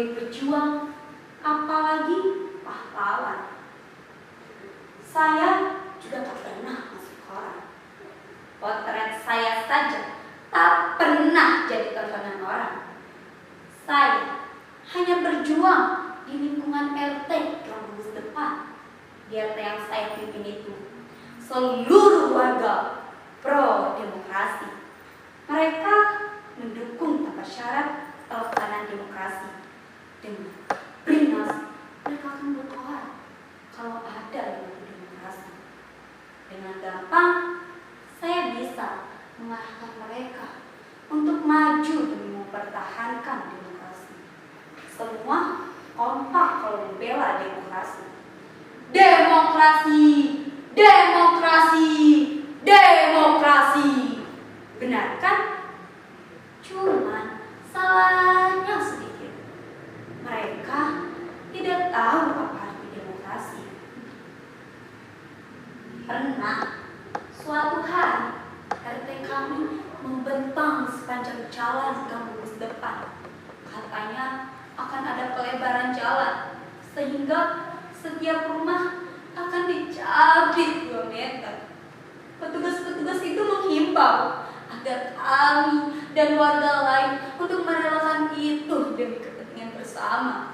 kategori pejuang, apalagi pahlawan. Saya juga tak pernah masuk koran. Potret saya saja tak pernah jadi tontonan orang. Saya hanya berjuang di lingkungan RT kampus depan. Di RT yang saya pimpin itu seluruh warga pro demokrasi. Mereka mendukung tanpa syarat pelaksanaan demokrasi. Dengan beringas, mereka akan berkoar kalau ada yang demokrasi. Dengan gampang, saya bisa mengarahkan mereka untuk maju demi mempertahankan demokrasi. Semua kompak kalau membela demokrasi. Demokrasi, demokrasi, demokrasi. Benar kan? Cuman salahnya sedikit. Mereka tidak tahu apa arti demokrasi. Pernah suatu hari RT kami membentang sepanjang jalan kampus depan. Katanya akan ada pelebaran jalan sehingga setiap rumah akan dicabik 2 meter. Petugas-petugas itu menghimbau agar kami dan warga lain untuk merelakan itu demi kepentingan bersama.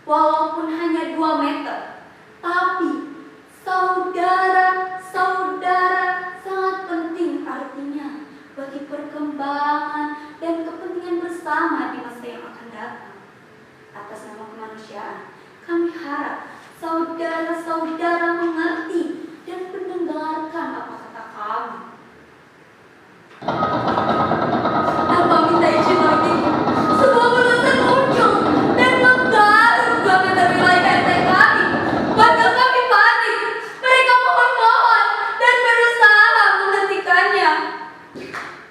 Walaupun hanya 2 meter, tapi saudara-saudara sangat penting artinya bagi perkembangan dan kepentingan bersama di masa yang akan datang. Atas nama kemanusiaan, kami harap saudara-saudara mengerti dan mendengarkan apa kata kami. Tanpa minta izin lagi, sebuah belasan muncul dan menggaruk 2 meter wilayah RT kami. Warga kami panik. Mereka mohon-mohon dan berusaha menghentikannya.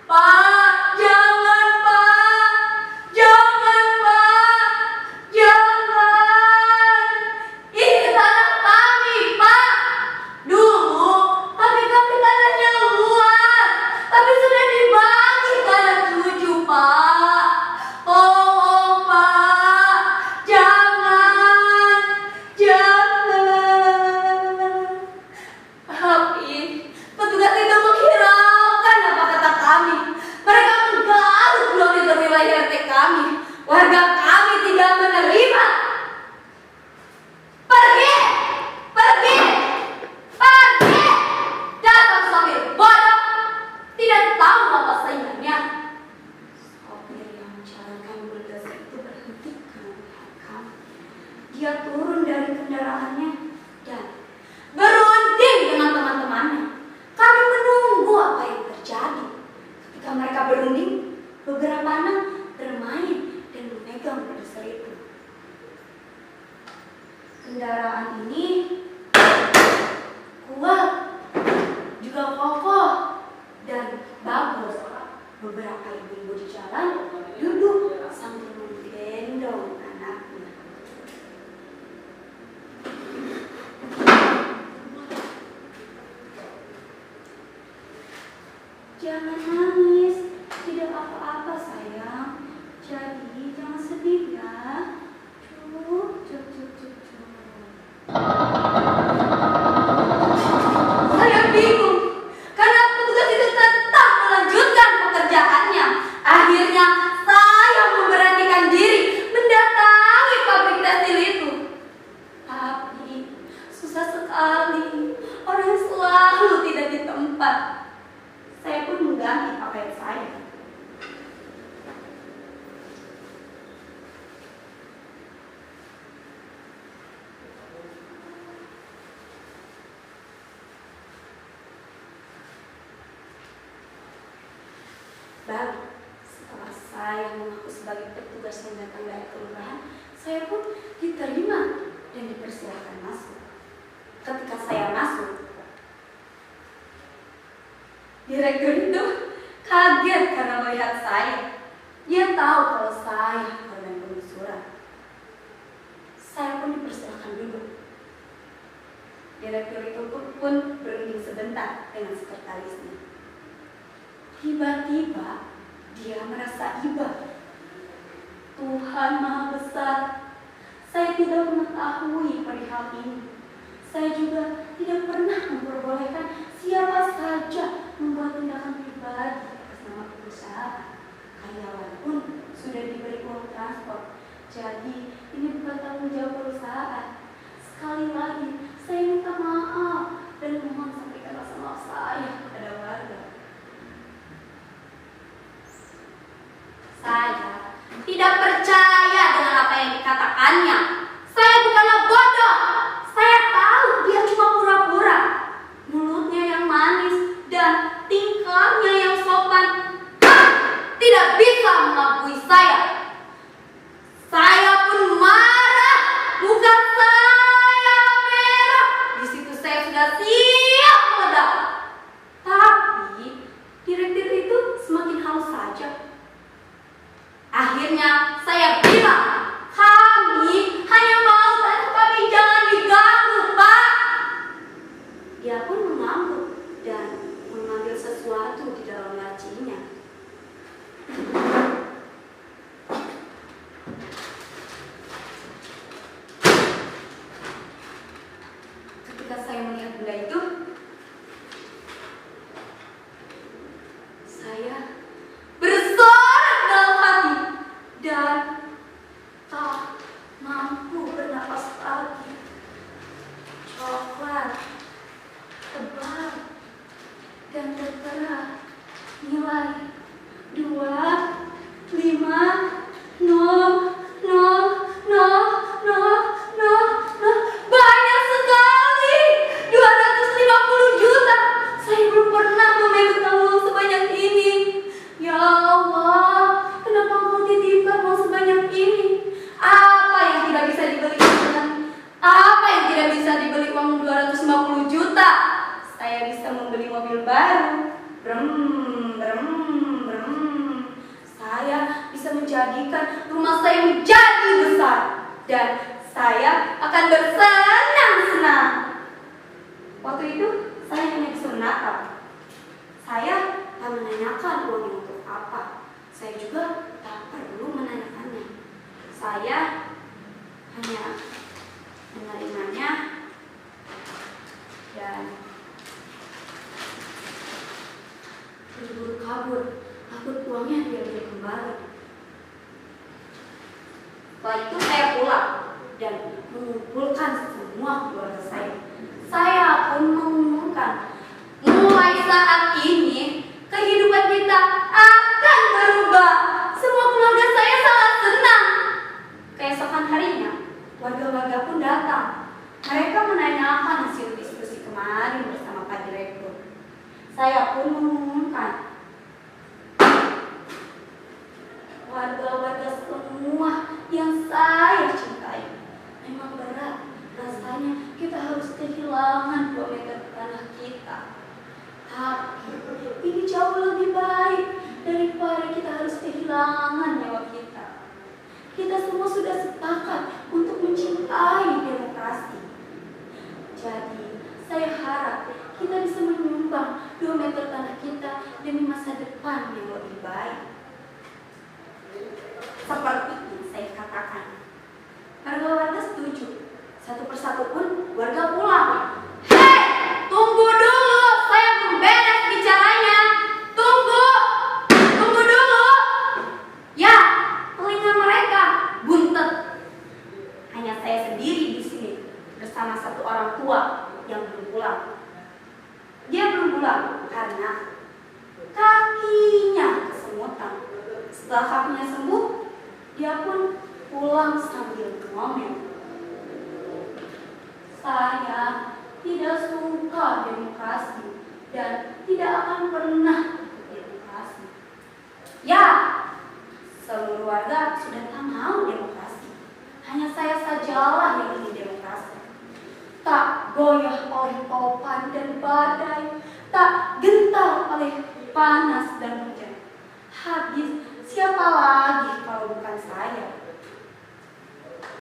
Pak, jangan Pak, jangan Pak, jangan. Ini tanah kami Pak. Dulu kami tanahnya luas, tapi sudah dibagi tanah 7 Pak. Oh Pak, jangan, jangan. Tapi petugas itu menghiraukan apa kata kami. Mereka menggaruk 2 meter wilayah RT kami. Warga kami tidak menerima. Pergi, pergi, pergi. Datang sopir bodoh, tidak tahu apa saingannya. Sopir yang menjalankan buldozer itu berhenti karena melihat kami. Dia turun dari kendaraannya dan berunding dengan teman-temannya. Kami menunggu apa yang terjadi. Ketika mereka berunding, beberapa anak bermain dan memegang buldozer itu. Kendaraan ini kuat, juga kokoh dan bagus. Beberapa ibu-ibu di jalan duduk sambil menggendong anaknya. Jangan nangis, tidak apa-apa sayang. Jadi jangan sedih ya. Cuk, cuk, cuk, cuk, cuk. Saya bingung karena petugas itu tetap melanjutkan pekerjaannya. Akhirnya saya memberanikan diri mendatangi pabrik tekstil itu. Tapi susah sekali, orang selalu tidak di tempat. Saya pun mengganti pakaian saya. Baru setelah saya mengaku sebagai petugas yang datang dari kelurahan, saya pun diterima dan dipersilakan masuk. Ketika saya masuk, direktur itu kaget karena melihat saya. Dia tahu kalau saya korban penggusuran. Saya pun dipersilakan duduk. Direktur itu pun berunding sebentar dengan sekretarisnya. Tiba-tiba dia merasa iba. Tuhan Maha Besar, saya tidak mengetahui perihal ini. Saya juga tidak pernah memperbolehkan siapa saja membuat tindakan pribadi atas nama perusahaan. Karyawan pun sudah diberi uang transport. Jadi ini bukan tanggung jawab perusahaan. Sekali lagi saya minta maaf dan mohon sampaikan rasa maaf saya kepada warga. Saya tidak percaya dengan apa yang dikatakannya. Saya bukanlah bodoh. Saya tahu dia cuma pura-pura. Mulutnya yang manis dan tingkahnya yang sopan tidak bisa mengakui saya. Saya pun marah. Muka saya merah. Di situ saya sudah siap meledak. Tapi direktur itu semakin halus saja. Akhirnya saya bilang, kami hanya mau tanah kami jangan diganggu, Pak. Dia pun mengangguk dan mengambil sesuatu di dalam lacinya. Ketika saya melihat benda itu, saya bersorak dalam hati dan tak mampu bernapas lagi. Coklat, tebal, dan tertera nilai 2500000. Banyak sekali, 250 juta. Saya belum pernah memegang uang sebanyak ini. Ya Allah, kenapa Engkau titipkan uang sebanyak ini? Apa yang tidak bisa dibeli dengan apa yang tidak bisa dibeli uang 250 juta? Saya bisa membeli mobil baru. Brem, brem, brem. Saya bisa menjadikan rumah saya menjadi besar dan saya akan bersenang-senang. Waktu itu saya hanya bisa menatap. Saya tak menanyakan uangnya untuk apa. Saya juga tak perlu menanyakannya. Saya hanya menerimanya dan berburu kabur. Takut uangnya diambil kembali. Setelah itu saya pulang dan mengumpulkan semua keluarga saya. Saya pun mengumumkan, mulai saat ini kehidupan kita akan berubah. Semua keluarga saya sangat senang. Keesokan harinya, warga-warga pun datang. Mereka menanyakan hasil diskusi kemarin bersama Pak Direktur. Saya pun mengumumkan, warga-warga semua yang saya cintai, memang berat rasanya kita harus kehilangan 2 meter tanah kita. Tapi ini jauh lebih baik daripada kita harus kehilangan nyawa kita. Kita semua sudah sepakat untuk mencintai demokrasi. Jadi saya harap kita bisa menyumbang 2 meter tanah kita demi masa depan yang lebih baik. Seperti yang saya katakan, warga-warga setuju. Satu persatu pun warga pulang. Hei, tunggu dulu, saya belum beres bicaranya. Tunggu dulu. Ya, telinga mereka buntet. Hanya saya sendiri di sini bersama satu orang tua yang belum pulang. Dia belum pulang karena kakinya kesemutan. Setelah kakinya sembuh, dia pun pulang sambil ngomel. Saya tidak suka demokrasi dan tidak akan pernah ikut demokrasi. Ya, seluruh warga sudah tak mau demokrasi. Hanya saya sajalah yang ingin demokrasi. Tak goyah oleh topan dan badai, tak gentar oleh panas dan hujan. Habis, siapa lagi